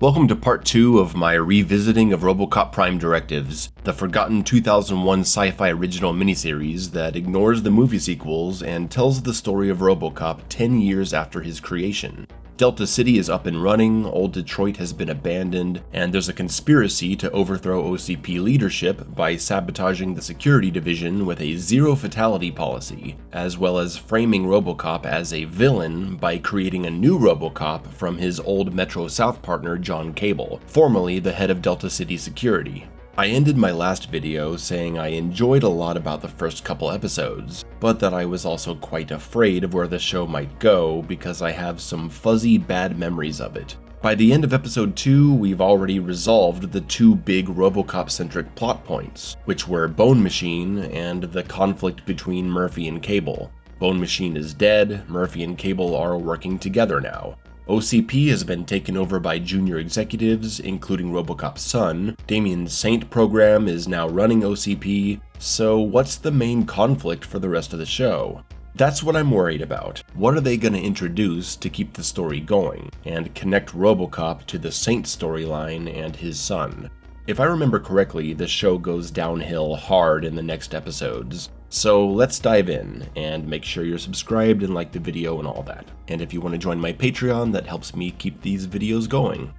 Welcome to part 2 of my revisiting of Robocop Prime Directives, the forgotten 2001 sci-fi original miniseries that ignores the movie sequels and tells the story of Robocop 10 years after his creation. Delta City is up and running, old Detroit has been abandoned, and there's a conspiracy to overthrow OCP leadership by sabotaging the security division with a zero-fatality policy, as well as framing Robocop as a villain by creating a new Robocop from his old Metro South partner John Cable, formerly the head of Delta City Security. I ended my last video saying I enjoyed a lot about the first couple episodes, but that I was also quite afraid of where the show might go because I have some fuzzy bad memories of it. By the end of episode 2, we've already resolved the two big Robocop-centric plot points, which were Bone Machine and the conflict between Murphy and Cable. Bone Machine is dead, Murphy and Cable are working together now. OCP has been taken over by junior executives, including Robocop's son. Damien's Saint program is now running OCP, so what's the main conflict for the rest of the show? That's what I'm worried about. What are they going to introduce to keep the story going, and connect Robocop to the Saint storyline and his son? If I remember correctly, the show goes downhill hard in the next episodes. So let's dive in, and make sure you're subscribed and like the video and all that. And if you want to join my Patreon, that helps me keep these videos going.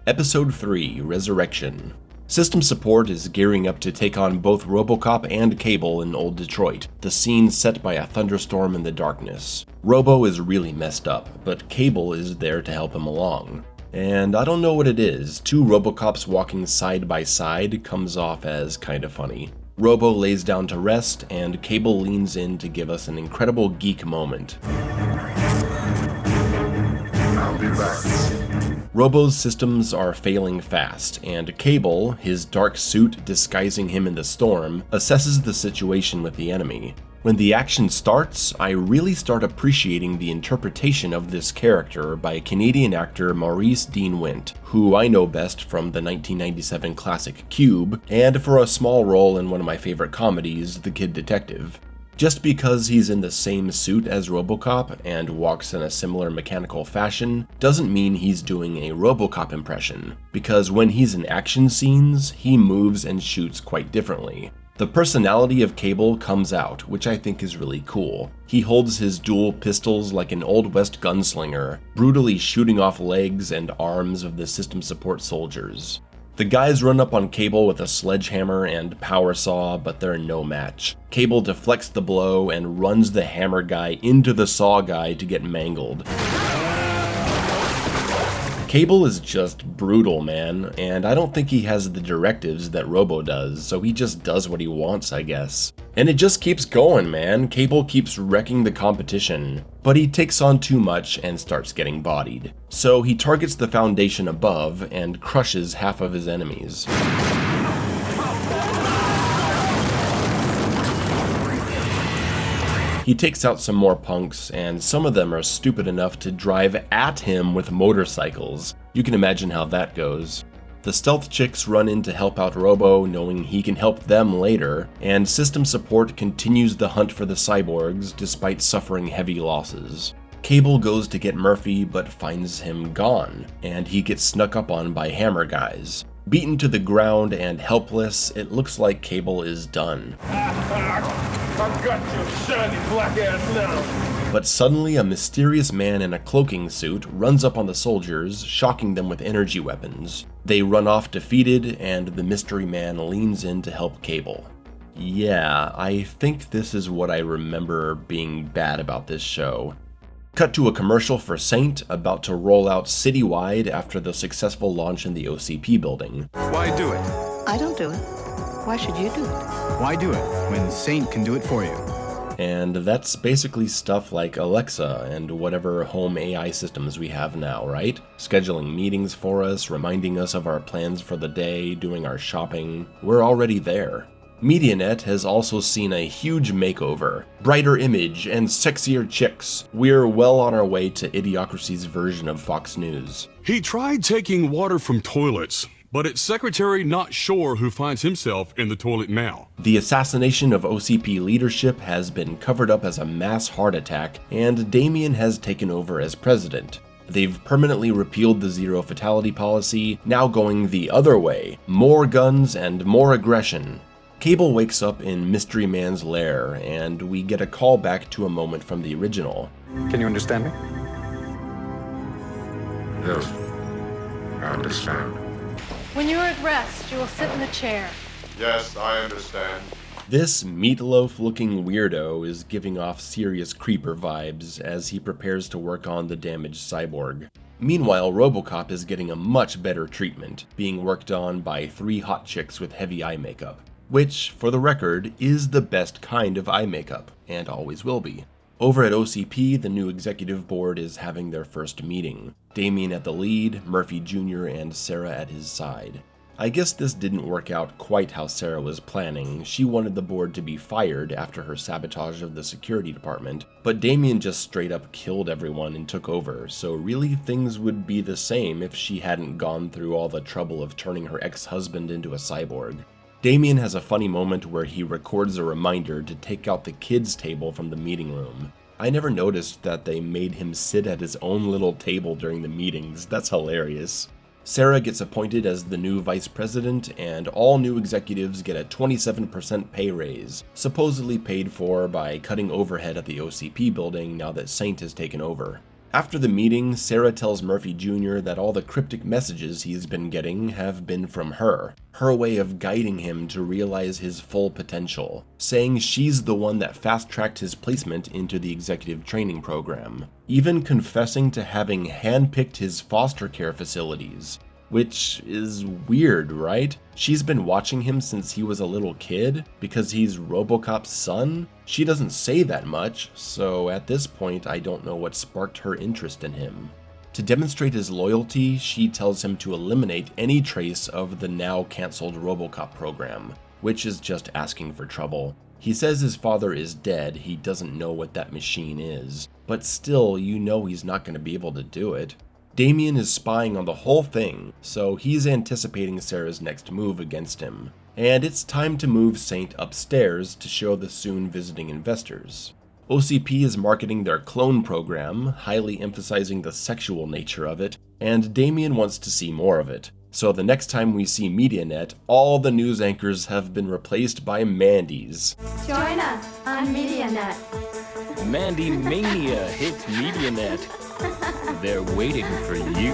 Episode 3, Resurrection. System support is gearing up to take on both Robocop and Cable in Old Detroit, the scene set by a thunderstorm in the darkness. Robo is really messed up, but Cable is there to help him along. And I don't know what it is, two Robocops walking side by side comes off as kinda funny. Robo lays down to rest, and Cable leans in to give us an incredible geek moment. I'll be back. Robo's systems are failing fast, and Cable, his dark suit disguising him in the storm, assesses the situation with the enemy. When the action starts, I really start appreciating the interpretation of this character by Canadian actor Maurice Dean Wint, who I know best from the 1997 classic Cube, and for a small role in one of my favorite comedies, The Kid Detective. Just because he's in the same suit as Robocop and walks in a similar mechanical fashion doesn't mean he's doing a Robocop impression, because when he's in action scenes, he moves and shoots quite differently. The personality of Cable comes out, which I think is really cool. He holds his dual pistols like an Old West gunslinger, brutally shooting off legs and arms of the system support soldiers. The guys run up on Cable with a sledgehammer and power saw, but they're no match. Cable deflects the blow and runs the hammer guy into the saw guy to get mangled. Cable is just brutal, man, and I don't think he has the directives that Robo does, so he just does what he wants, I guess. And it just keeps going, man. Cable keeps wrecking the competition, but he takes on too much and starts getting bodied. So he targets the foundation above and crushes half of his enemies. He takes out some more punks, and some of them are stupid enough to drive at him with motorcycles. You can imagine how that goes. The stealth chicks run in to help out Robo, knowing he can help them later, and system support continues the hunt for the cyborgs despite suffering heavy losses. Cable goes to get Murphy but finds him gone, and he gets snuck up on by hammer guys. Beaten to the ground and helpless, it looks like Cable is done. I've got your shiny black ass now. But suddenly a mysterious man in a cloaking suit runs up on the soldiers, shocking them with energy weapons. They run off defeated, and the mystery man leans in to help Cable. Yeah, I think this is what I remember being bad about this show. Cut to a commercial for Saint, about to roll out citywide after the successful launch in the OCP building. Why do it? I don't do it. Why should you do it? Why do it when Saint can do it for you? And that's basically stuff like Alexa and whatever home AI systems we have now, right? Scheduling meetings for us, reminding us of our plans for the day, doing our shopping. We're already there. MediaNet has also seen a huge makeover, brighter image, and sexier chicks. We're well on our way to Idiocracy's version of Fox News. He tried taking water from toilets, but it's Secretary Not Sure who finds himself in the toilet now. The assassination of OCP leadership has been covered up as a mass heart attack, and Damien has taken over as president. They've permanently repealed the zero fatality policy, now going the other way, more guns and more aggression. Cable wakes up in Mystery Man's lair, and we get a call back to a moment from the original. Can you understand me? Yes, I understand. When you are at rest, you will sit in the chair. Yes, I understand. This meatloaf-looking weirdo is giving off serious creeper vibes as he prepares to work on the damaged cyborg. Meanwhile, Robocop is getting a much better treatment, being worked on by 3 hot chicks with heavy eye makeup. Which, for the record, is the best kind of eye makeup, and always will be. Over at OCP, the new executive board is having their first meeting. Damien at the lead, Murphy Jr. and Sarah at his side. I guess this didn't work out quite how Sarah was planning. She wanted the board to be fired after her sabotage of the security department, but Damien just straight up killed everyone and took over, so really things would be the same if she hadn't gone through all the trouble of turning her ex-husband into a cyborg. Damien has a funny moment where he records a reminder to take out the kids' table from the meeting room. I never noticed that they made him sit at his own little table during the meetings. That's hilarious. Sarah gets appointed as the new vice president, and all new executives get a 27% pay raise, supposedly paid for by cutting overhead at the OCP building now that Saint has taken over. After the meeting, Sarah tells Murphy Jr. that all the cryptic messages he's been getting have been from her way of guiding him to realize his full potential, saying she's the one that fast-tracked his placement into the executive training program, even confessing to having handpicked his foster care facilities. Which is weird, right? She's been watching him since he was a little kid, because he's Robocop's son? She doesn't say that much, so at this point I don't know what sparked her interest in him. To demonstrate his loyalty, she tells him to eliminate any trace of the now cancelled Robocop program, which is just asking for trouble. He says his father is dead, he doesn't know what that machine is, but still, you know he's not going to be able to do it. Damien is spying on the whole thing, so he's anticipating Sarah's next move against him. And it's time to move Saint upstairs to show the soon visiting investors. OCP is marketing their clone program, highly emphasizing the sexual nature of it, and Damien wants to see more of it. So the next time we see MediaNet, all the news anchors have been replaced by Mandys. Join us on MediaNet. Mandy Mania hits MediaNet. They're waiting for you.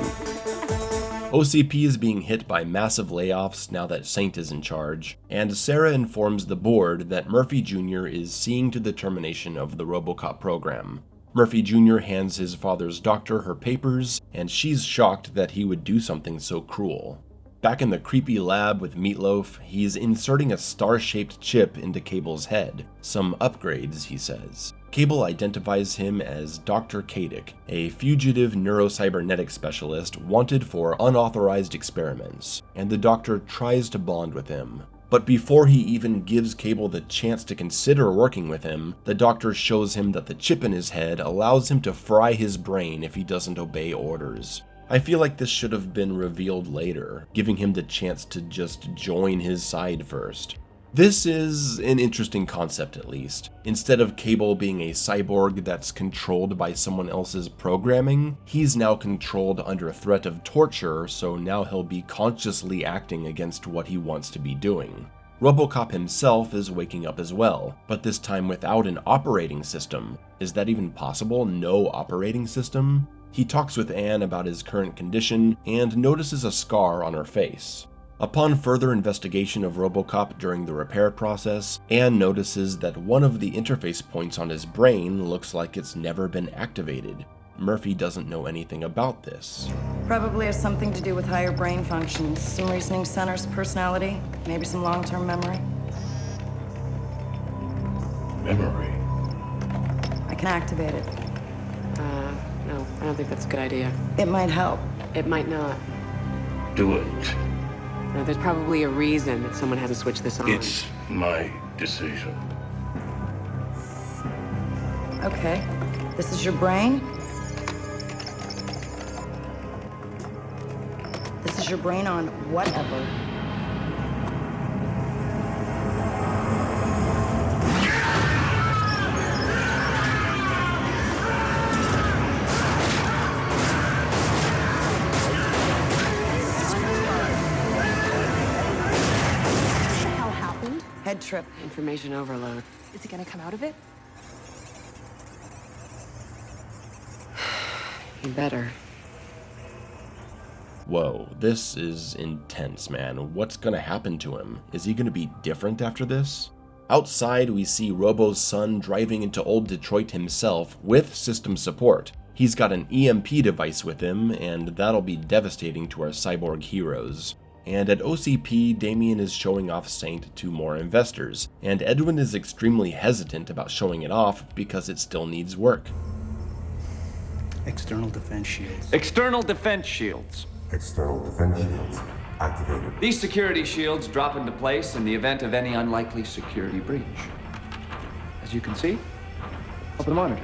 OCP is being hit by massive layoffs now that Saint is in charge, and Sarah informs the board that Murphy Jr. is seeing to the termination of the Robocop program. Murphy Jr. hands his father's doctor her papers, and she's shocked that he would do something so cruel. Back in the creepy lab with Meatloaf, he's inserting a star-shaped chip into Cable's head. Some upgrades, he says. Cable identifies him as Dr. Kadic, a fugitive neurocybernetic specialist wanted for unauthorized experiments, and the doctor tries to bond with him. But before he even gives Cable the chance to consider working with him, the doctor shows him that the chip in his head allows him to fry his brain if he doesn't obey orders. I feel like this should have been revealed later, giving him the chance to just join his side first. This is an interesting concept at least. Instead of Cable being a cyborg that's controlled by someone else's programming, he's now controlled under a threat of torture, so now he'll be consciously acting against what he wants to be doing. Robocop himself is waking up as well, but this time without an operating system. Is that even possible? No operating system? He talks with Anne about his current condition and notices a scar on her face. Upon further investigation of Robocop during the repair process, Anne notices that one of the interface points on his brain looks like it's never been activated. Murphy doesn't know anything about this. Probably has something to do with higher brain functions, some reasoning centers, personality, maybe some long-term memory. Memory. I can activate it. No, I don't think that's a good idea. It might help. It might not. Do it. No, there's probably a reason that someone hasn't switched this on. It's my decision. Okay. This is your brain? This is your brain on whatever. bad trip. Information overload. Is he gonna come out of it? You better. Whoa, this is intense, man. What's gonna happen to him? Is he gonna be different after this? Outside, we see Robo's son driving into old Detroit himself with system support. He's got an EMP device with him, and that'll be devastating to our cyborg heroes. And at OCP, Damien is showing off Saint to more investors, and Edwin is extremely hesitant about showing it off because it still needs work. External defense shields. External defense shields. External defense shields activated. These security shields drop into place in the event of any unlikely security breach. As you can see, open the monitor.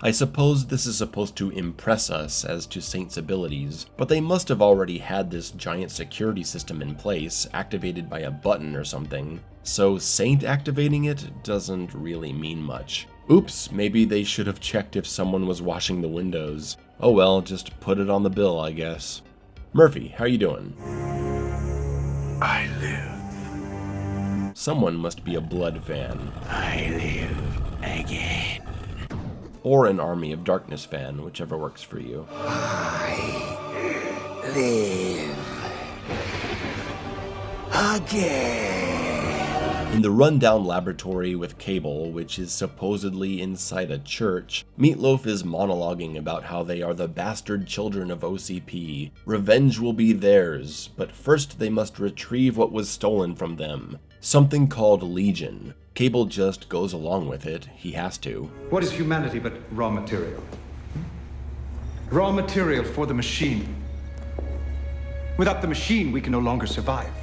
I suppose this is supposed to impress us as to Saint's abilities, but they must have already had this giant security system in place, activated by a button or something, so Saint activating it doesn't really mean much. Oops, maybe they should have checked if someone was washing the windows. Oh well, just put it on the bill, I guess. Murphy, how you doing? I live. Someone must be a Blood fan. I live again. Or an Army of Darkness fan, whichever works for you. I live again. In the rundown laboratory with Cable, which is supposedly inside a church, Meatloaf is monologuing about how they are the bastard children of OCP. Revenge will be theirs, but first they must retrieve what was stolen from them. Something called Legion. Cable just goes along with it. He has to. What is humanity but raw material? Raw material for the machine. Without the machine, we can no longer survive.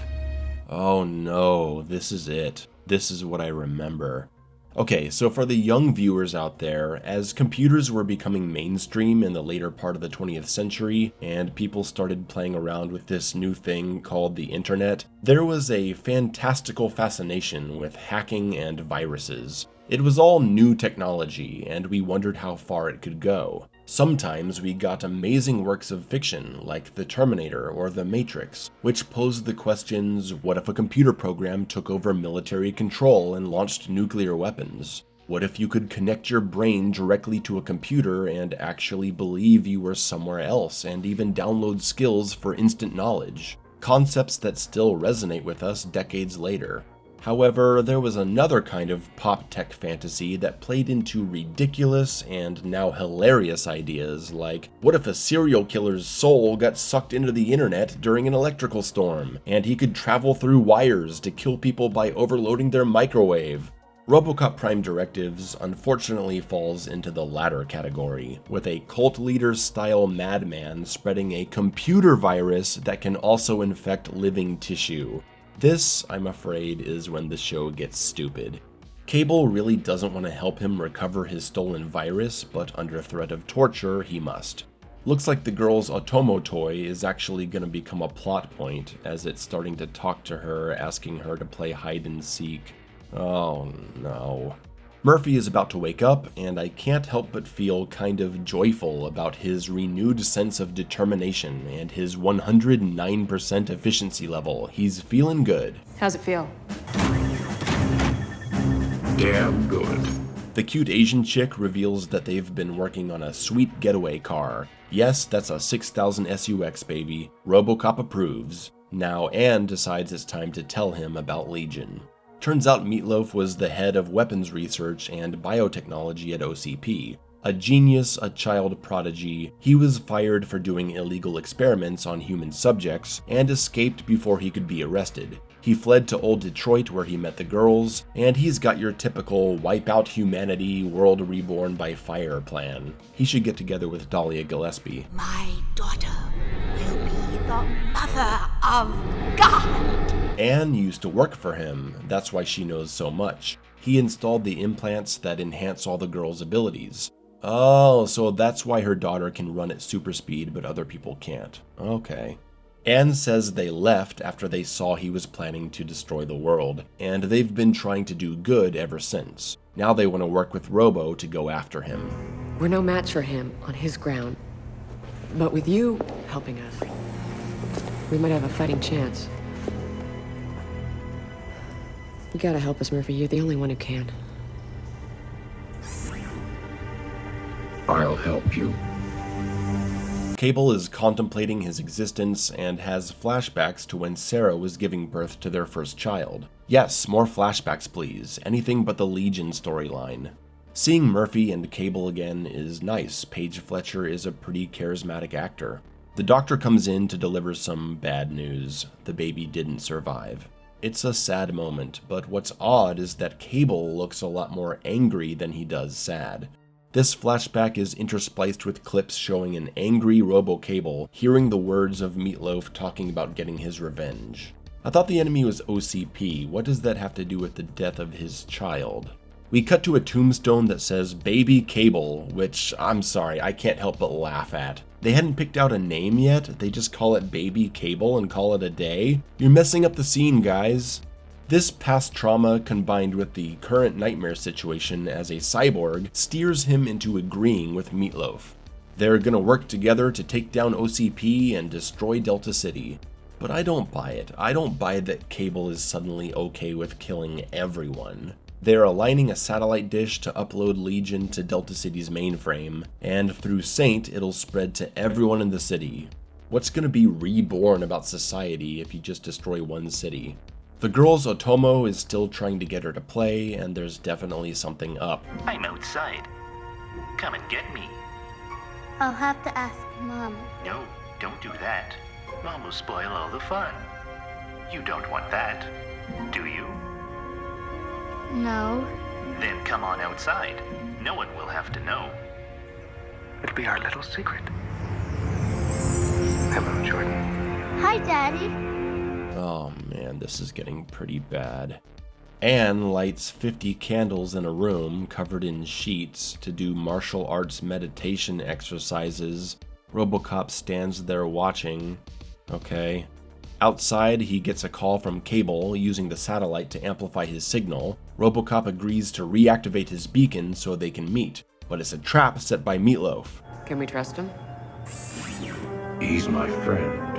Oh no, this is it. This is what I remember. Okay, so for the young viewers out there, as computers were becoming mainstream in the later part of the 20th century, and people started playing around with this new thing called the internet, there was a fantastical fascination with hacking and viruses. It was all new technology, and we wondered how far it could go. Sometimes we got amazing works of fiction, like The Terminator or The Matrix, which posed the questions, what if a computer program took over military control and launched nuclear weapons? What if you could connect your brain directly to a computer and actually believe you were somewhere else, and even download skills for instant knowledge? Concepts that still resonate with us decades later. However, there was another kind of pop tech fantasy that played into ridiculous and now hilarious ideas like, what if a serial killer's soul got sucked into the internet during an electrical storm, and he could travel through wires to kill people by overloading their microwave? Robocop Prime Directives unfortunately falls into the latter category, with a cult leader-style madman spreading a computer virus that can also infect living tissue. This, I'm afraid, is when the show gets stupid. Cable really doesn't want to help him recover his stolen virus, but under threat of torture, he must. Looks like the girl's Otomo toy is actually going to become a plot point, as it's starting to talk to her, asking her to play hide and seek. Oh no. Murphy is about to wake up, and I can't help but feel kind of joyful about his renewed sense of determination and his 109% efficiency level. He's feeling good. How's it feel? Damn good. The cute Asian chick reveals that they've been working on a sweet getaway car. Yes, that's a 6000 SUX, baby. Robocop approves. Now Anne decides it's time to tell him about Legion. Turns out Meatloaf was the head of weapons research and biotechnology at OCP. A genius, a child prodigy, he was fired for doing illegal experiments on human subjects and escaped before he could be arrested. He fled to old Detroit where he met the girls, and he's got your typical wipe out humanity, world reborn by fire plan. He should get together with Dahlia Gillespie. My daughter will be the mother of God. Anne used to work for him, that's why she knows so much. He installed the implants that enhance all the girls' abilities. Oh, so that's why her daughter can run at super speed but other people can't. Okay. Anne says they left after they saw he was planning to destroy the world, and they've been trying to do good ever since. Now they want to work with Robo to go after him. We're no match for him on his ground. But with you helping us, we might have a fighting chance. You gotta help us, Murphy. You're the only one who can. I'll help you. Cable is contemplating his existence and has flashbacks to when Sarah was giving birth to their first child. Yes, more flashbacks please, anything but the Legion storyline. Seeing Murphy and Cable again is nice. Paige Fletcher is a pretty charismatic actor. The doctor comes in to deliver some bad news. The baby didn't survive. It's a sad moment, but what's odd is that Cable looks a lot more angry than he does sad. This flashback is interspliced with clips showing an angry Robocable hearing the words of Meatloaf talking about getting his revenge. I thought the enemy was OCP. What does that have to do with the death of his child? We cut to a tombstone that says Baby Cable, which, I'm sorry, I can't help but laugh at. They hadn't picked out a name yet, they just call it Baby Cable and call it a day? You're messing up the scene, guys. This past trauma combined with the current nightmare situation as a cyborg steers him into agreeing with Meatloaf. They're gonna work together to take down OCP and destroy Delta City. But I don't buy it. I don't buy that Cable is suddenly okay with killing everyone. They're aligning a satellite dish to upload Legion to Delta City's mainframe, and through Saint it'll spread to everyone in the city. What's gonna be reborn about society if you just destroy one city? The girl's Otomo is still trying to get her to play, and there's definitely something up. I'm outside. Come and get me. I'll have to ask Mom. No, don't do that. Mom will spoil all the fun. You don't want that, do you? No. Then come on outside. No one will have to know. It'll be our little secret. Hello, Jordan. Hi, Daddy. Oh man, this is getting pretty bad. Anne lights 50 candles in a room covered in sheets to do martial arts meditation exercises. Robocop stands there watching. Okay. Outside, he gets a call from Cable using the satellite to amplify his signal. Robocop agrees to reactivate his beacon so they can meet, but it's a trap set by Meatloaf. Can we trust him? He's my friend.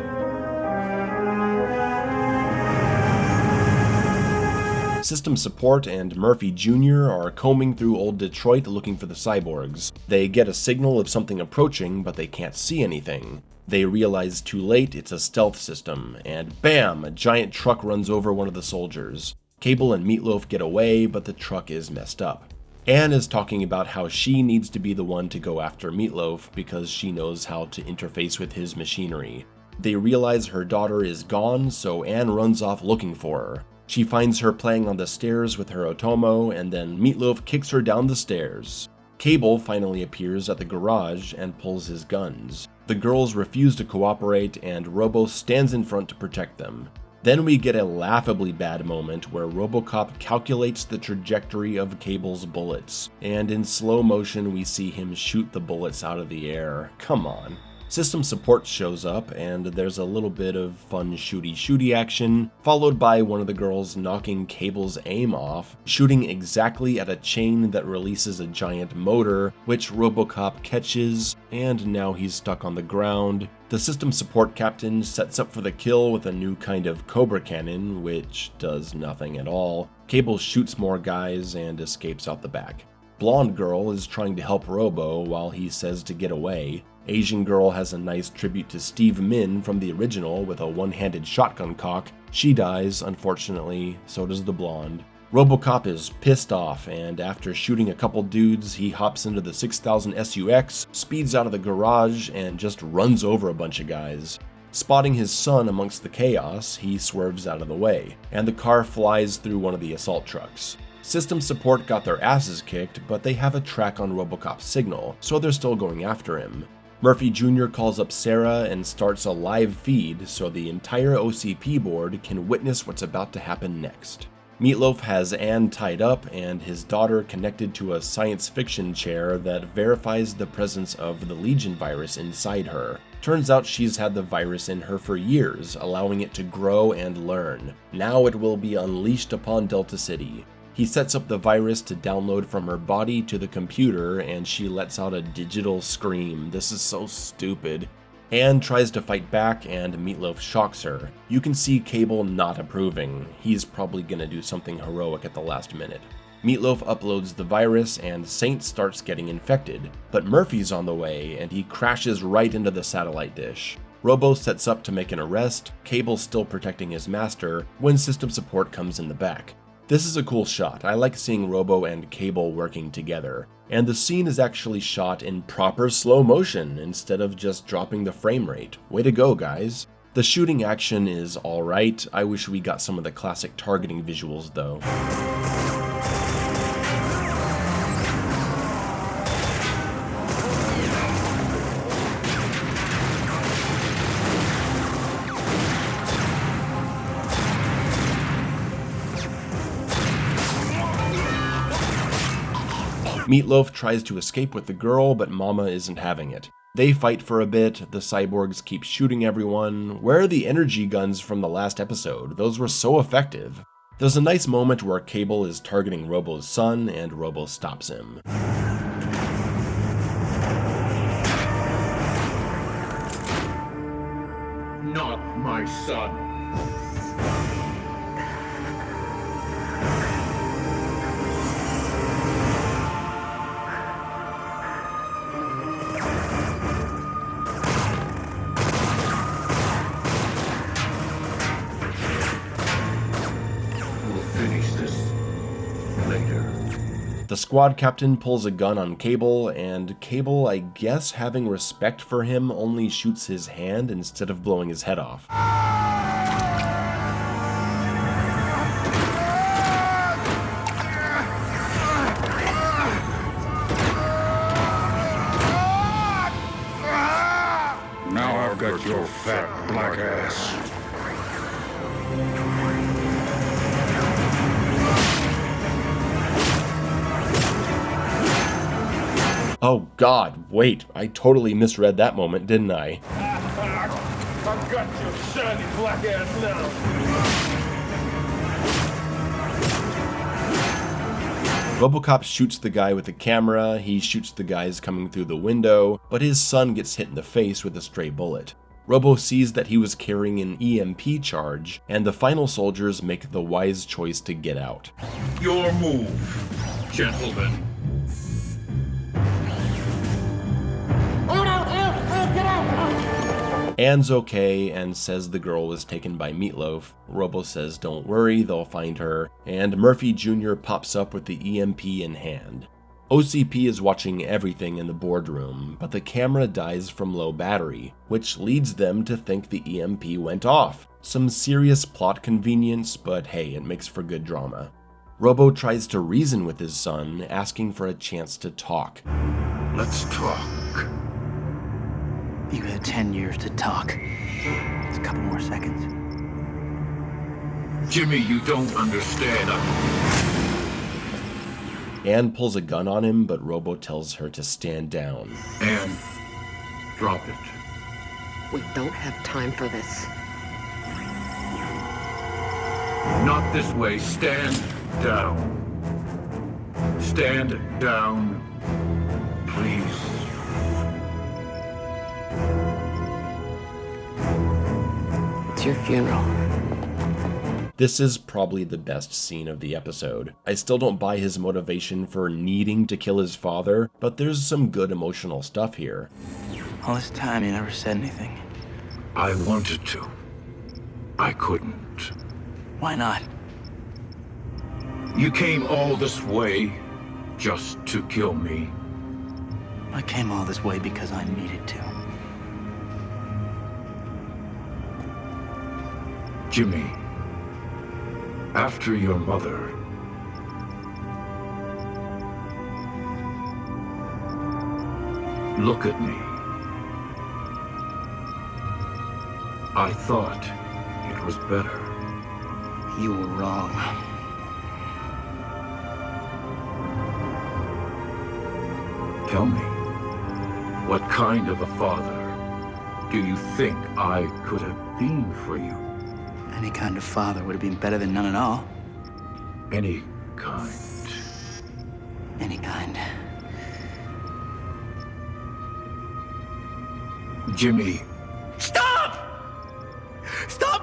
System Support and Murphy Jr. are combing through old Detroit looking for the cyborgs. They get a signal of something approaching, but they can't see anything. They realize too late it's a stealth system, and bam! A giant truck runs over one of the soldiers. Cable and Meatloaf get away, but the truck is messed up. Anne is talking about how she needs to be the one to go after Meatloaf because she knows how to interface with his machinery. They realize her daughter is gone, so Anne runs off looking for her. She finds her playing on the stairs with her Otomo, and then Meatloaf kicks her down the stairs. Cable finally appears at the garage and pulls his guns. The girls refuse to cooperate, and Robo stands in front to protect them. Then we get a laughably bad moment where Robocop calculates the trajectory of Cable's bullets, and in slow motion we see him shoot the bullets out of the air. Come on. System Support shows up, and there's a little bit of fun shooty action, followed by one of the girls knocking Cable's aim off, shooting exactly at a chain that releases a giant motor, which Robocop catches, and now he's stuck on the ground. The System Support captain sets up for the kill with a new kind of Cobra cannon, which does nothing at all. Cable shoots more guys and escapes out the back. Blonde girl is trying to help Robo while he says to get away. Asian girl has a nice tribute to Steve Min from the original with a one-handed shotgun cock. She dies, unfortunately, so does the blonde. Robocop is pissed off, and after shooting a couple dudes, he hops into the 6000 SUX, speeds out of the garage, and just runs over a bunch of guys. Spotting his son amongst the chaos, he swerves out of the way, and the car flies through one of the assault trucks. System Support got their asses kicked, but they have a track on Robocop's signal, so they're still going after him. Murphy Jr. calls up Sarah and starts a live feed so the entire OCP board can witness what's about to happen next. Meatloaf has Anne tied up and his daughter connected to a science fiction chair that verifies the presence of the Legion virus inside her. Turns out she's had the virus in her for years, allowing it to grow and learn. Now it will be unleashed upon Delta City. He sets up the virus to download from her body to the computer, and she lets out a digital scream. This is so stupid. Anne tries to fight back and Meatloaf shocks her. You can see Cable not approving. He's probably gonna do something heroic at the last minute. Meatloaf uploads the virus and Saint starts getting infected, but Murphy's on the way and he crashes right into the satellite dish. Robo sets up to make an arrest, Cable still protecting his master, when system support comes in the back. This is a cool shot. I like seeing Robo and Cable working together, and the scene is actually shot in proper slow motion instead of just dropping the frame rate. Way to go, guys. The shooting action is alright. I wish we got some of the classic targeting visuals though. Meatloaf tries to escape with the girl, but Mama isn't having it. They fight for a bit, the cyborgs keep shooting everyone. Where are the energy guns from the last episode? Those were so effective. There's a nice moment where Cable is targeting Robo's son, and Robo stops him. Not my son. The squad captain pulls a gun on Cable, and Cable, I guess having respect for him, only shoots his hand instead of blowing his head off. Now I've got your fat black ass. Oh god, wait, I totally misread that moment, didn't I? I've got your shiny black ass now. Robocop shoots the guy with the camera, he shoots the guys coming through the window, but his son gets hit in the face with a stray bullet. Robo sees that he was carrying an EMP charge, and the final soldiers make the wise choice to get out. Your move, gentlemen. Anne's okay and says the girl was taken by Meatloaf. Robo says don't worry, they'll find her, and Murphy Jr. pops up with the EMP in hand. OCP is watching everything in the boardroom, but the camera dies from low battery, which leads them to think the EMP went off. Some serious plot convenience, but hey, it makes for good drama. Robo tries to reason with his son, asking for a chance to talk. Let's talk. You had 10 years to talk. It's a couple more seconds. Jimmy, you don't understand. Anne pulls a gun on him, but Robo tells her to stand down. Anne, drop it. We don't have time for this. Not this way. Stand down. Stand down, please. It's your funeral. This is probably the best scene of the episode. I still don't buy his motivation for needing to kill his father, but there's some good emotional stuff here. All this time, you never said anything. I wanted to. I couldn't. Why not? You came all this way just to kill me. I came all this way because I needed to. Jimmy, after your mother, look at me. I thought it was better. You were wrong. Tell me, what kind of a father do you think I could have been for you? Any kind of father would have been better than none at all. Any kind. Any kind. Jimmy,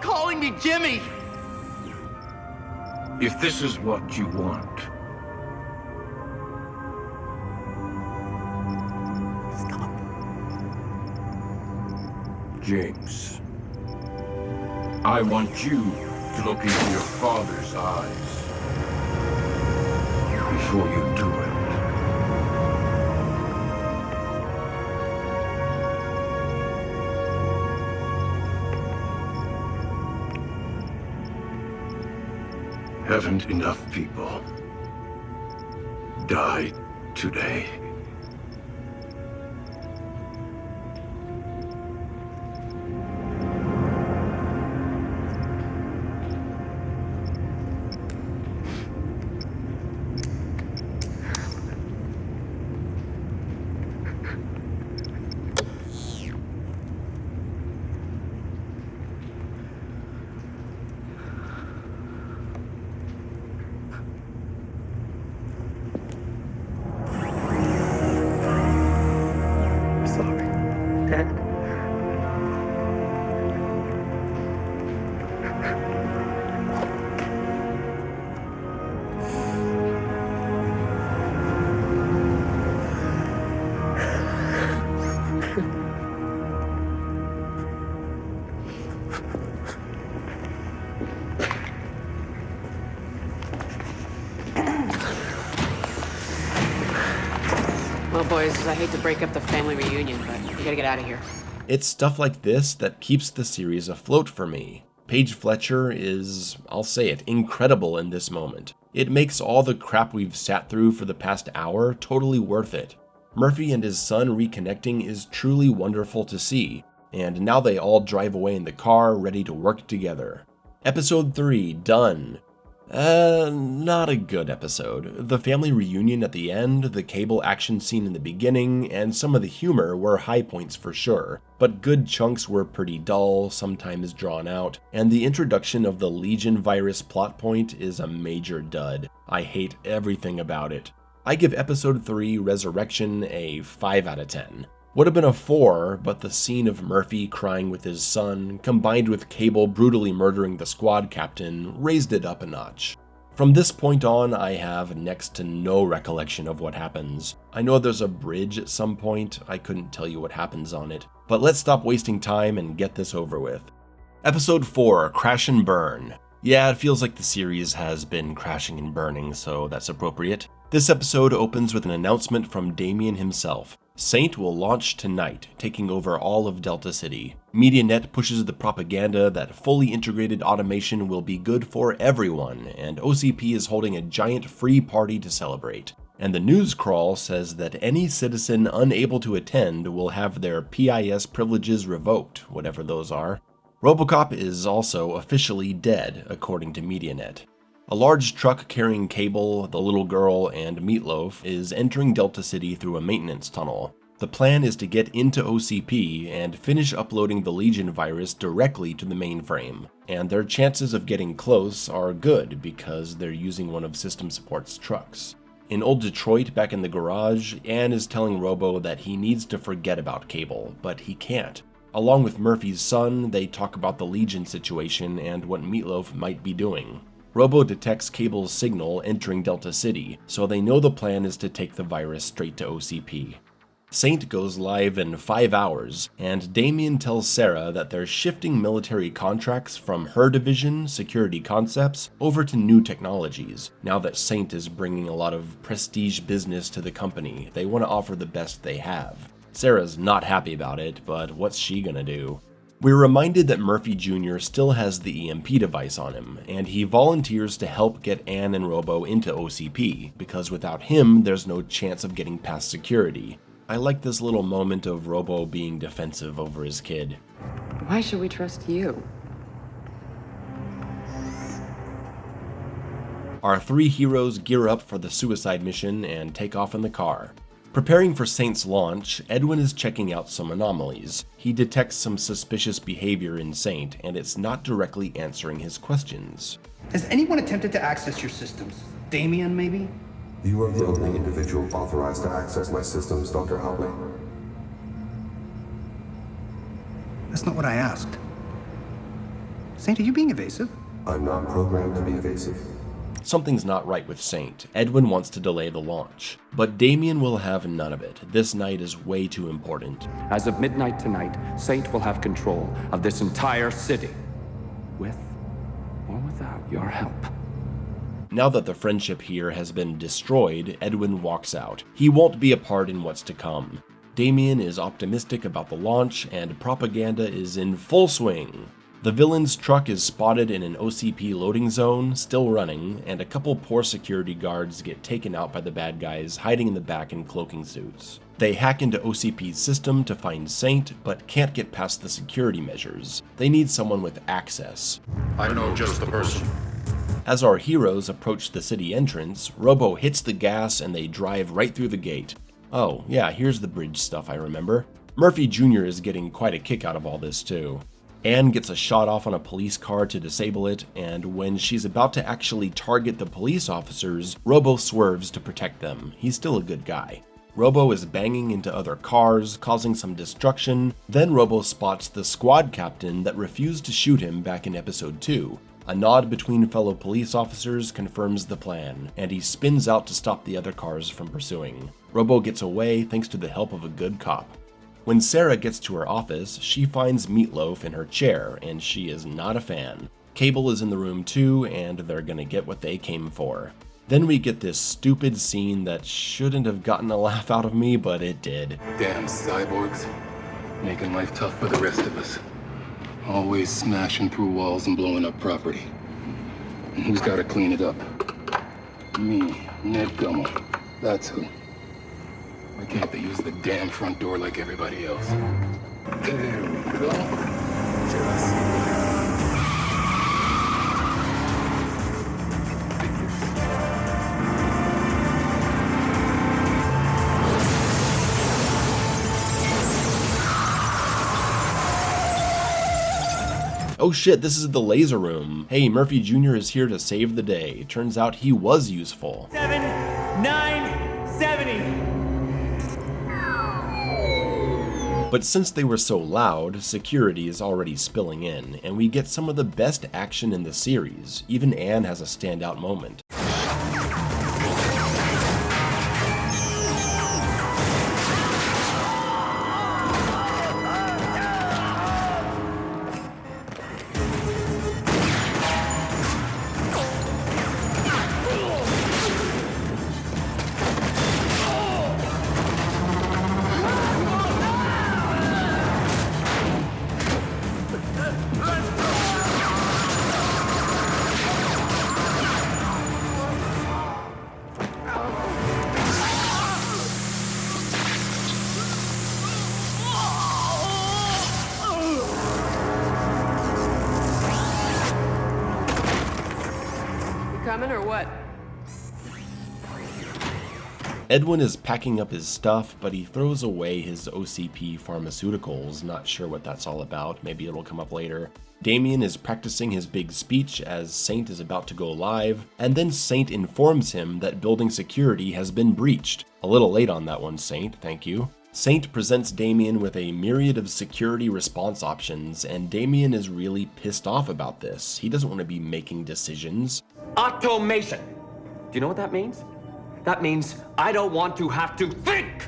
Stop calling me Jimmy! If this is what you want, Stop. James, I want you to look into your father's eyes before you do it. Haven't enough people died today? Well, boys, I hate to break up the family reunion, but we gotta get out of here. It's stuff like this that keeps the series afloat for me. Paige Fletcher is, I'll say it, incredible in this moment. It makes all the crap we've sat through for the past hour totally worth it. Murphy and his son reconnecting is truly wonderful to see, and now they all drive away in the car ready to work together. Episode 3, done. Not a good episode. The family reunion at the end, the Cable action scene in the beginning, and some of the humor were high points for sure, but good chunks were pretty dull, sometimes drawn out, and the introduction of the Legion virus plot point is a major dud. I hate everything about it. I give episode 3, Resurrection, a 5 out of 10. Would have been a 4, but the scene of Murphy crying with his son, combined with Cable brutally murdering the squad captain, raised it up a notch. From this point on, I have next to no recollection of what happens. I know there's a bridge at some point, I couldn't tell you what happens on it, but let's stop wasting time and get this over with. Episode 4, Crash and Burn. Yeah, it feels like the series has been crashing and burning, so that's appropriate. This episode opens with an announcement from Damien himself. Saint will launch tonight, taking over all of Delta City. MediaNet pushes the propaganda that fully integrated automation will be good for everyone, and OCP is holding a giant free party to celebrate. And the news crawl says that any citizen unable to attend will have their PIS privileges revoked, whatever those are. Robocop is also officially dead, according to MediaNet. A large truck carrying Cable, the little girl, and Meatloaf is entering Delta City through a maintenance tunnel. The plan is to get into OCP and finish uploading the Legion virus directly to the mainframe, and their chances of getting close are good because they're using one of System Support's trucks. In Old Detroit, back in the garage, Ann is telling Robo that he needs to forget about Cable, but he can't. Along with Murphy's son, they talk about the Legion situation and what Meatloaf might be doing. Robo detects Cable's signal entering Delta City, so they know the plan is to take the virus straight to OCP. Saint goes live in 5 hours, and Damien tells Sarah that they're shifting military contracts from her division, Security Concepts, over to new technologies. Now that Saint is bringing a lot of prestige business to the company, they want to offer the best they have. Sarah's not happy about it, but what's she gonna do? We're reminded that Murphy Jr. still has the EMP device on him, and he volunteers to help get Ann and Robo into OCP, because without him, there's no chance of getting past security. I like this little moment of Robo being defensive over his kid. Why should we trust you? Our 3 heroes gear up for the suicide mission and take off in the car. Preparing for Saint's launch, Edwin is checking out some anomalies. He detects some suspicious behavior in Saint, and it's not directly answering his questions. Has anyone attempted to access your systems? Damien, maybe? You are the only individual authorized to access my systems, Dr. Hobley. That's not what I asked. Saint, are you being evasive? I'm not programmed to be evasive. Something's not right with Saint. Edwin wants to delay the launch, but Damien will have none of it. This night is way too important. As of midnight tonight, Saint will have control of this entire city. With or without your help. Now that the friendship here has been destroyed, Edwin walks out. He won't be a part in what's to come. Damien is optimistic about the launch, and propaganda is in full swing. The villain's truck is spotted in an OCP loading zone, still running, and a couple poor security guards get taken out by the bad guys hiding in the back in cloaking suits. They hack into OCP's system to find Saint, but can't get past the security measures. They need someone with access. I know just the person. As our heroes approach the city entrance, Robo hits the gas and they drive right through the gate. Oh, yeah, here's the bridge stuff I remember. Murphy Jr. is getting quite a kick out of all this too. Anne gets a shot off on a police car to disable it, and when she's about to actually target the police officers, Robo swerves to protect them. He's still a good guy. Robo is banging into other cars, causing some destruction. Then Robo spots the squad captain that refused to shoot him back in episode 2. A nod between fellow police officers confirms the plan, and he spins out to stop the other cars from pursuing. Robo gets away thanks to the help of a good cop. When Sarah gets to her office, she finds Meatloaf in her chair, and she is not a fan. Cable is in the room too, and they're gonna get what they came for. Then we get this stupid scene that shouldn't have gotten a laugh out of me, but it did. Damn cyborgs, making life tough for the rest of us. Always smashing through walls and blowing up property. And who's gotta clean it up? Me, Ned Gummel. That's who. Why can't they use the damn front door like everybody else? There we go. Just... Oh shit, this is the laser room. Hey, Murphy Jr. is here to save the day. Turns out he was useful. 7, 9, 70. But since they were so loud, security is already spilling in, and we get some of the best action in the series. Even Anne has a standout moment. Coming or what? Edwin is packing up his stuff, but he throws away his OCP pharmaceuticals. Not sure what that's all about. Maybe it'll come up later. Damien is practicing his big speech as Saint is about to go live, and then Saint informs him that building security has been breached. A little late on that one, Saint, thank you. Saint presents Damien with a myriad of security response options, and Damien is really pissed off about this. He doesn't want to be making decisions. Automation. Do you know what that means? That means I don't want to have to think!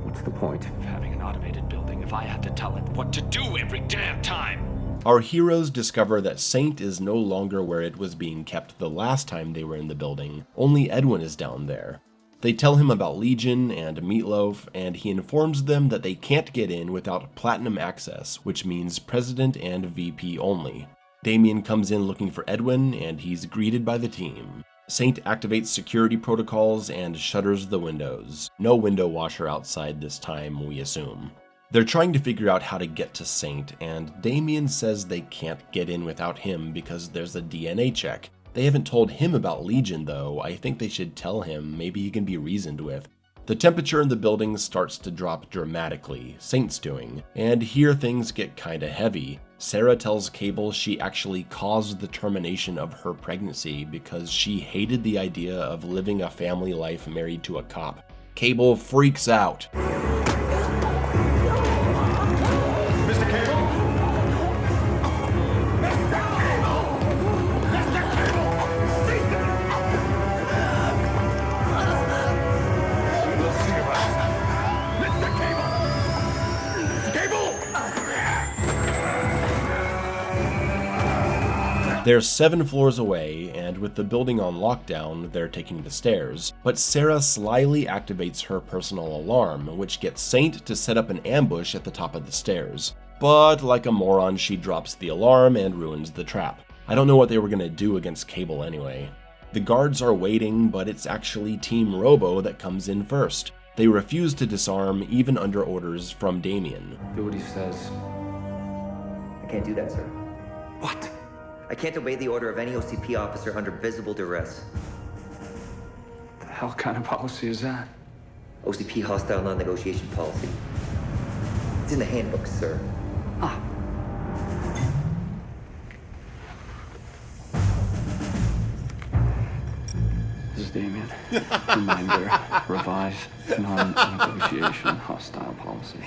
What's the point of having an automated building if I have to tell it what to do every damn time? Our heroes discover that Saint is no longer where it was being kept the last time they were in the building. Only Edwin is down there. They tell him about Legion and Meatloaf, and he informs them that they can't get in without Platinum access, which means President and VP only. Damien comes in looking for Edwin, and he's greeted by the team. Saint activates security protocols and shutters the windows. No window washer outside this time, we assume. They're trying to figure out how to get to Saint, and Damien says they can't get in without him because there's a DNA check. They haven't told him about Legion though. I think they should tell him, maybe he can be reasoned with. The temperature in the building starts to drop dramatically, Saint's doing, and here things get kinda heavy. Sarah tells Cable she actually caused the termination of her pregnancy because she hated the idea of living a family life married to a cop. Cable freaks out. Mr. Cable? They're 7 floors away, and with the building on lockdown, they're taking the stairs. But Sarah slyly activates her personal alarm, which gets Saint to set up an ambush at the top of the stairs. But like a moron, she drops the alarm and ruins the trap. I don't know what they were gonna do against Cable anyway. The guards are waiting, but it's actually Team Robo that comes in first. They refuse to disarm, even under orders from Damien. Do what he says. I can't do that, sir. What? I can't obey the order of any OCP officer under visible duress. The hell kind of policy is that? OCP hostile non-negotiation policy. It's in the handbook, sir. Ah. This is Damien. Reminder, revise non-negotiation hostile policy.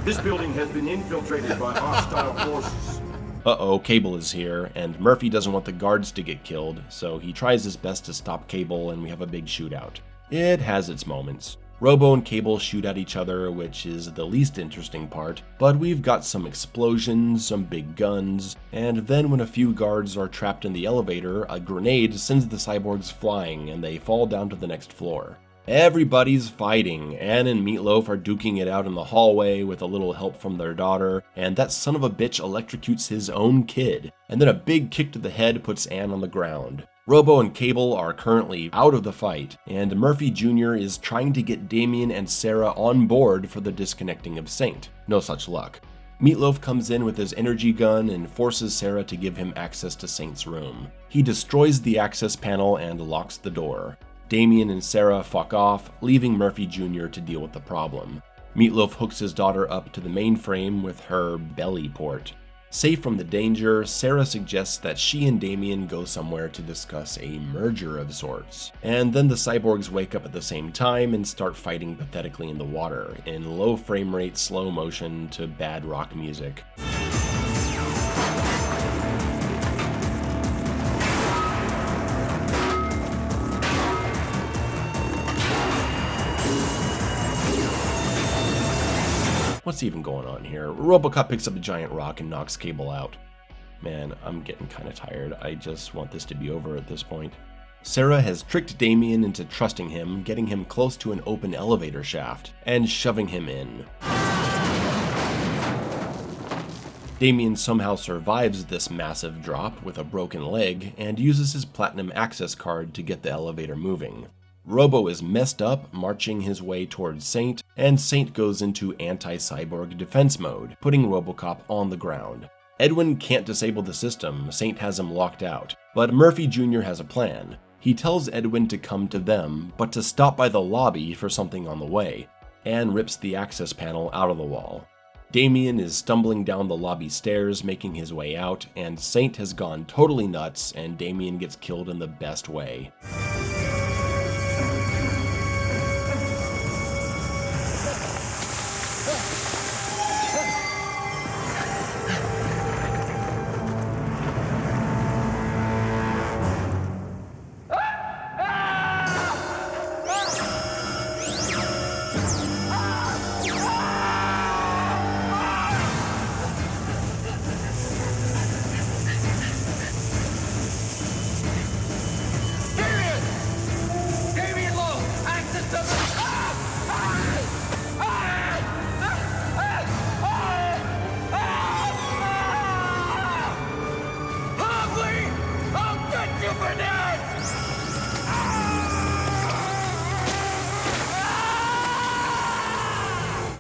This building has been infiltrated by hostile forces. Uh-oh, Cable is here, and Murphy doesn't want the guards to get killed, so he tries his best to stop Cable, and we have a big shootout. It has its moments. Robo and Cable shoot at each other, which is the least interesting part, but we've got some explosions, some big guns, and then when a few guards are trapped in the elevator, a grenade sends the cyborgs flying, and they fall down to the next floor. Everybody's fighting. Ann and Meatloaf are duking it out in the hallway with a little help from their daughter, and that son of a bitch electrocutes his own kid, and then a big kick to the head puts Ann on the ground. Robo and Cable are currently out of the fight, and Murphy Jr. is trying to get Damien and Sarah on board for the disconnecting of Saint. No such luck. Meatloaf comes in with his energy gun and forces Sarah to give him access to Saint's room. He destroys the access panel and locks the door. Damien and Sarah fuck off, leaving Murphy Jr. to deal with the problem. Meatloaf hooks his daughter up to the mainframe with her belly port. Safe from the danger, Sarah suggests that she and Damien go somewhere to discuss a merger of sorts. And then the cyborgs wake up at the same time and start fighting pathetically in the water, in low frame rate slow motion to bad rock music. What's even going on here? Robocop picks up a giant rock and knocks Cable out. Man, I'm getting kinda tired. I just want this to be over at this point. Sarah has tricked Damien into trusting him, getting him close to an open elevator shaft, and shoving him in. Damien somehow survives this massive drop with a broken leg, and uses his platinum access card to get the elevator moving. Robo is messed up, marching his way towards Saint, and Saint goes into anti-cyborg defense mode, putting Robocop on the ground. Edwin can't disable the system, Saint has him locked out, but Murphy Jr. has a plan. He tells Edwin to come to them, but to stop by the lobby for something on the way, and rips the access panel out of the wall. Damien is stumbling down the lobby stairs, making his way out, and Saint has gone totally nuts, and Damien gets killed in the best way.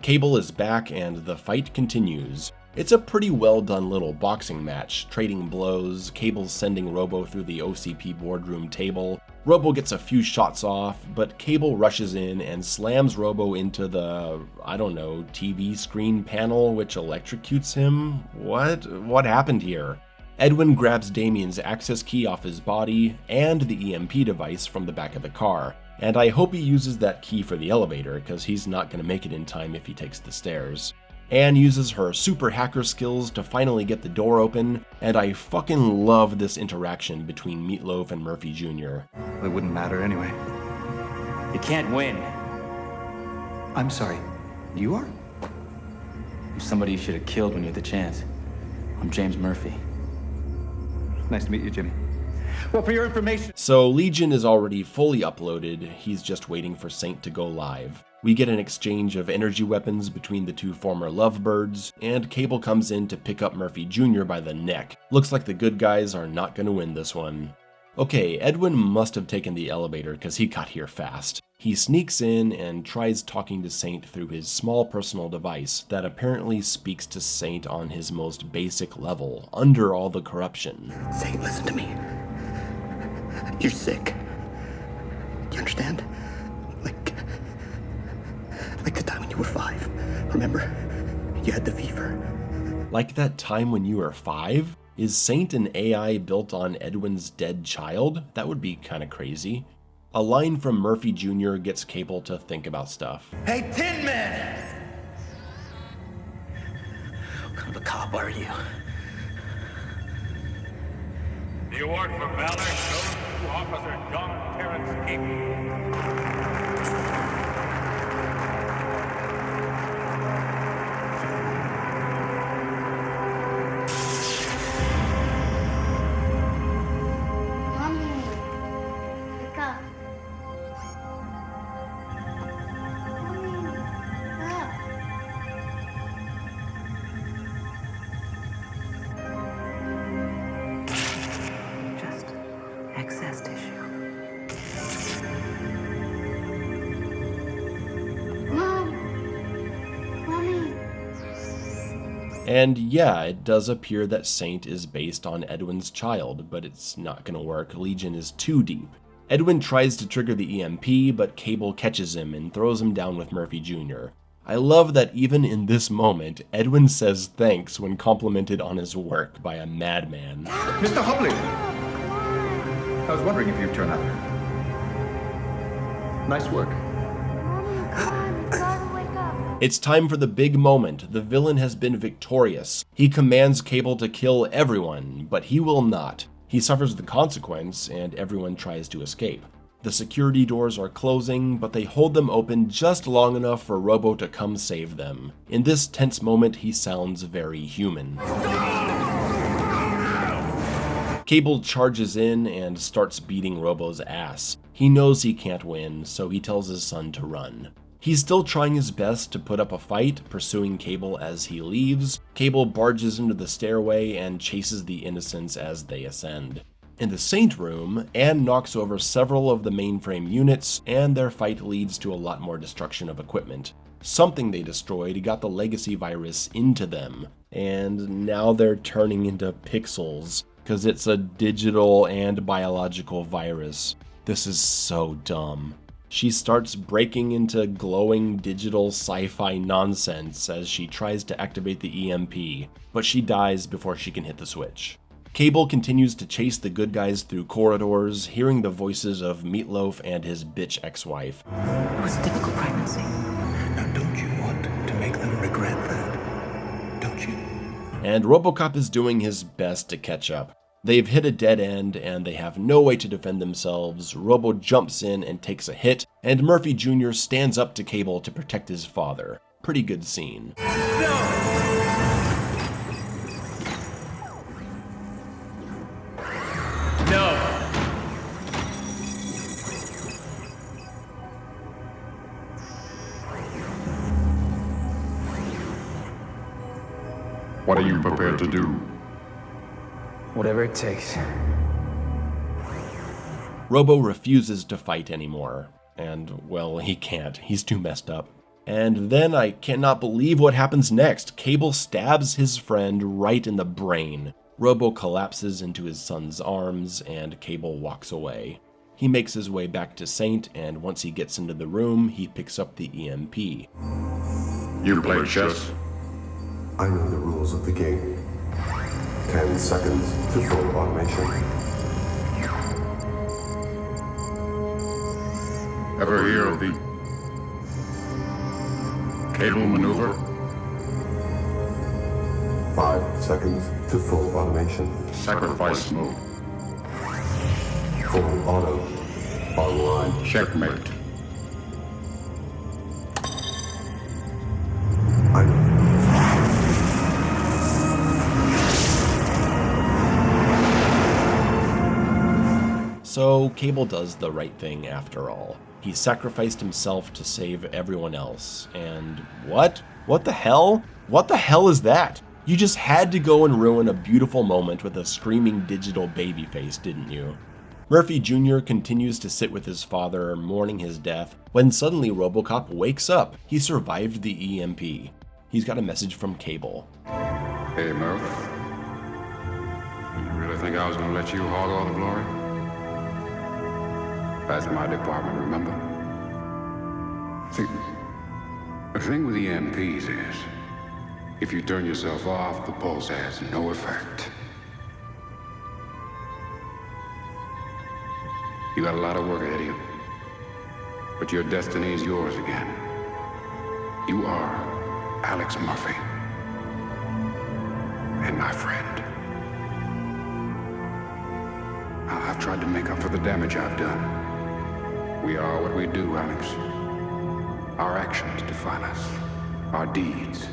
Cable is back and the fight continues. It's a pretty well done little boxing match, trading blows, Cable sending Robo through the OCP boardroom table. Robo gets a few shots off, but Cable rushes in and slams Robo into the, I don't know, TV screen panel, which electrocutes him? What happened here? Edwin grabs Damien's access key off his body and the EMP device from the back of the car. And I hope he uses that key for the elevator, because he's not going to make it in time if he takes the stairs. Anne uses her super hacker skills to finally get the door open, and I fucking love this interaction between Meatloaf and Murphy Jr. It wouldn't matter anyway. You can't win. I'm sorry. You are? I'm somebody you should have killed when you had the chance. I'm James Murphy. Nice to meet you, Jimmy. Well, for your information... So Legion is already fully uploaded, he's just waiting for Saint to go live. We get an exchange of energy weapons between the two former lovebirds, and Cable comes in to pick up Murphy Jr. by the neck. Looks like the good guys are not gonna win this one. Okay, Edwin must have taken the elevator because he got here fast. He sneaks in and tries talking to Saint through his small personal device that apparently speaks to Saint on his most basic level, under all the corruption. Saint, listen to me. You're sick. Do you understand? Like the time when you were 5. Remember? You had the fever. Like that time when you were 5? Is Saint an AI built on Edwin's dead child? That would be kinda crazy. A line from Murphy Jr. gets Cable to think about stuff. Hey, Tin Man! What kind of a cop are you? The award for valor goes to Officer John Terrence Cable. Excess tissue. And yeah, it does appear that Saint is based on Edwin's child, but it's not gonna work. Legion is too deep. Edwin tries to trigger the EMP, but Cable catches him and throws him down with Murphy Jr. I love that even in this moment, Edwin says thanks when complimented on his work by a madman. Mr. Hubley! I was wondering if you'd turn up. Nice work. It's time for the big moment. The villain has been victorious. He commands Cable to kill everyone, but he will not. He suffers the consequence, and everyone tries to escape. The security doors are closing, but they hold them open just long enough for Robo to come save them. In this tense moment, he sounds very human. Cable charges in and starts beating Robo's ass. He knows he can't win, so he tells his son to run. He's still trying his best to put up a fight, pursuing Cable as he leaves. Cable barges into the stairway and chases the innocents as they ascend. In the Saint room, Anne knocks over several of the mainframe units, and their fight leads to a lot more destruction of equipment. Something they destroyed got the legacy virus into them, and now they're turning into pixels, because it's a digital and biological virus. This is so dumb. She starts breaking into glowing digital sci-fi nonsense as she tries to activate the EMP, but she dies before she can hit the switch. Cable continues to chase the good guys through corridors, hearing the voices of Meatloaf and his bitch ex-wife. It was a difficult pregnancy. Now don't you want to make them regret that? Don't you? And Robocop is doing his best to catch up. They've hit a dead end and they have no way to defend themselves. Robo jumps in and takes a hit, and Murphy Jr. stands up to Cable to protect his father. Pretty good scene. No! What are you prepared to do? Whatever it takes. Robo refuses to fight anymore. And, well, he can't. He's too messed up. And then I cannot believe what happens next. Cable stabs his friend right in the brain. Robo collapses into his son's arms, and Cable walks away. He makes his way back to Saint, and once he gets into the room, he picks up the EMP. You play chess? I know the rules of the game. 10 seconds to full automation. Ever hear of the cable maneuver? 5 seconds to full automation. Sacrifice mode. Full auto. Online. Checkmate. I know. So Cable does the right thing after all. He sacrificed himself to save everyone else. And what? What the hell? What the hell is that? You just had to go and ruin a beautiful moment with a screaming digital baby face, didn't you? Murphy Jr. continues to sit with his father, mourning his death, when suddenly Robocop wakes up. He survived the EMP. He's got a message from Cable. Hey, Murph. You really think I was gonna let you hog all the glory? That's my department, remember? See, the thing with EMPs is, if you turn yourself off, the pulse has no effect. You got a lot of work ahead of you, but your destiny is yours again. You are Alex Murphy, and my friend. I've tried to make up for the damage I've done. We are what we do, Alex. Our actions define us, our deeds.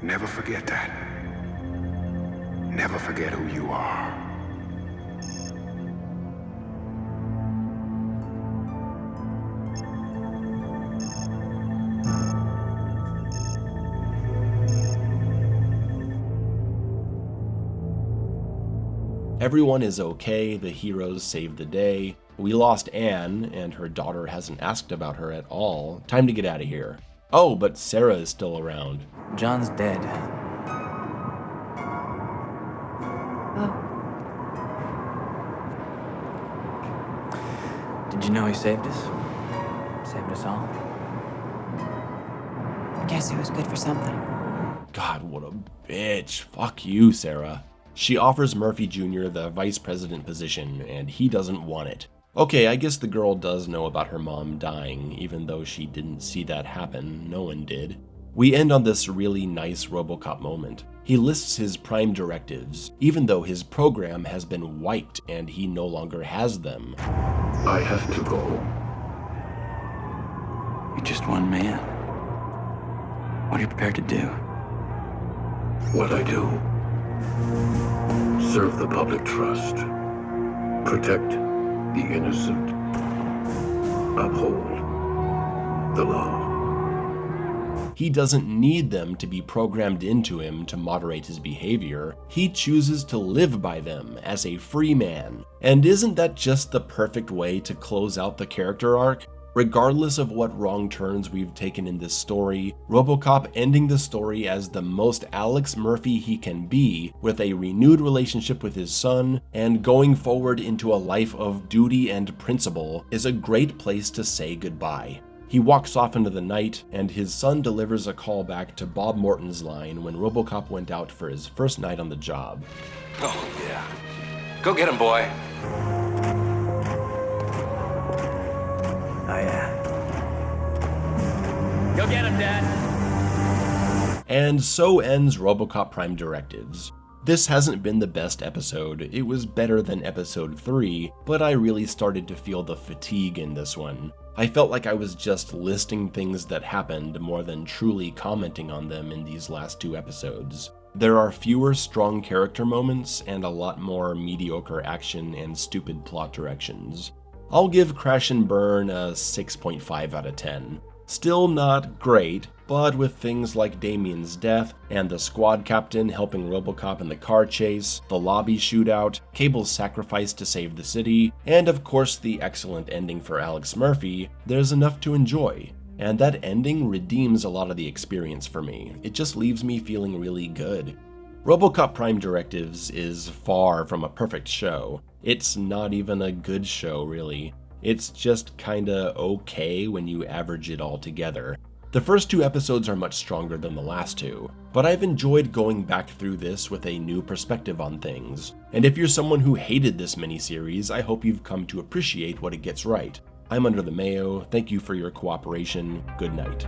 Never forget that. Never forget who you are. Everyone is okay, the heroes save the day. We lost Anne, and her daughter hasn't asked about her at all. Time to get out of here. Oh, but Sarah is still around. John's dead. Oh. Did you know he saved us? Saved us all? Guess it was good for something. God, what a bitch. Fuck you, Sarah. She offers Murphy Jr. the vice president position, and he doesn't want it. Okay, I guess the girl does know about her mom dying, even though she didn't see that happen. No one did. We end on this really nice Robocop moment. He lists his prime directives, even though his program has been wiped and he no longer has them. I have to go. You're just one man. What are you prepared to do? What I do. Serve the public trust. Protect the innocent. Uphold the law. He doesn't need them to be programmed into him to moderate his behavior. He chooses to live by them as a free man. And isn't that just the perfect way to close out the character arc? Regardless of what wrong turns we've taken in this story, Robocop ending the story as the most Alex Murphy he can be, with a renewed relationship with his son, and going forward into a life of duty and principle, is a great place to say goodbye. He walks off into the night, and his son delivers a call back to Bob Morton's line when Robocop went out for his first night on the job. Oh, yeah. Go get him, boy. Oh, yeah. Go get him, Dad. And so ends Robocop Prime Directives. This hasn't been the best episode. It was better than episode 3, but I really started to feel the fatigue in this one. I felt like I was just listing things that happened more than truly commenting on them in these last 2 episodes. There are fewer strong character moments and a lot more mediocre action and stupid plot directions. I'll give Crash and Burn a 6.5 out of 10. Still not great, but with things like Damien's death, and the squad captain helping Robocop in the car chase, the lobby shootout, Cable's sacrifice to save the city, and of course the excellent ending for Alex Murphy, there's enough to enjoy. And that ending redeems a lot of the experience for me. It just leaves me feeling really good. Robocop Prime Directives is far from a perfect show. It's not even a good show, really. It's just kinda okay when you average it all together. The first 2 episodes are much stronger than the last 2, but I've enjoyed going back through this with a new perspective on things. And if you're someone who hated this miniseries, I hope you've come to appreciate what it gets right. I'm Under the Mayo, thank you for your cooperation, good night.